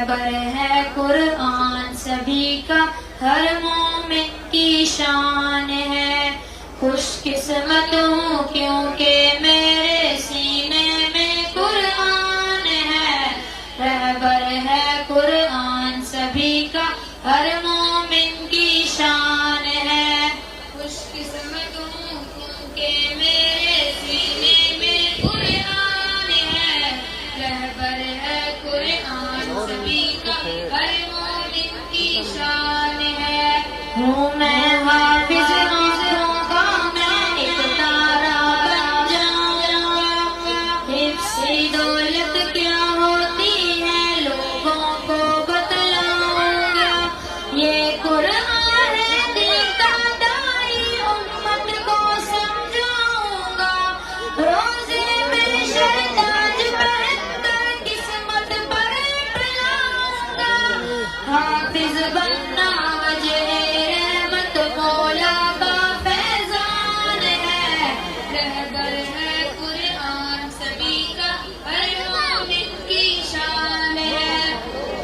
رہبر ہے قرآن سبھی کا، ہر مومن کی شان ہے۔ خوش قسمت ہوں کیونکہ میرے سینے میں قرآن ہے، رہبر ہے قرآن سبھی کا، ہر مومن کی شان ہے۔ خوش قسمت ہوں کیونکہ میرے سینے میں قرآن ہے، رہبر ہے قرآن سبھی کا، ہر مومن کی شان ہے۔ ہوں میں حافظ آنکھوں کا، میں ایک تارا بن جاؤں گا، حفظ دولت کیا ہوتی ہے لوگوں کو بتلاؤں گا۔ یہ قرآن ہے دل کا دائی، امت کو سمجھاؤں گا، روزے میں شرطاج پہن کر قسمت پر پلاؤں گا۔ حافظ بننا وجہ رحمت مولا کا فیضان ہے، رہبر ہے قرآن سبھی کا، ہر مومن کی شان ہے۔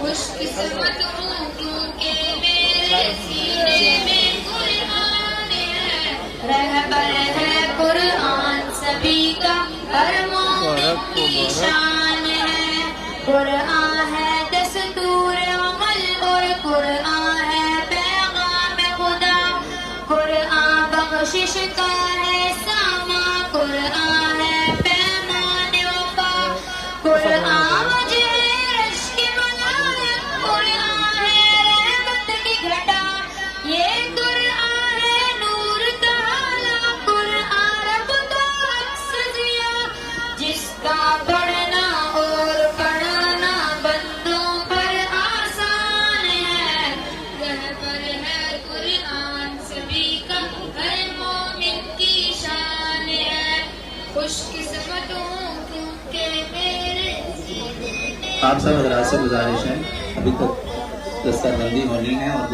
خوش قسمت ہوں کیونکہ میرے سینے میں قرآن ہے، رہبر ہے قرآن سبھی کا، ہر مومن کی شان ہے۔ قرآن ہے دستور عمل اور قرآن ہے پیغام خدا، قرآن بخشش کا ہے ساما، قرآن ہے پیمان وفا، قرآن مجھے عرش کی ملائک، قرآن ہے رحمت کی گھٹا، یہ قرآن ہے نور تعالی، قرآن رب کا عکس ضیا، جس کا پڑھنا اور پڑھانا بندوں پر آسان ہے، رہبر ہے قرآن سبھی کا، ہر مومن کی شان ہے۔ خوش قسمت ہوں کیونکہ میرے آپ سب حضرات سے گزارش ہے ابھی تک دستار بندی ہونی ہے اور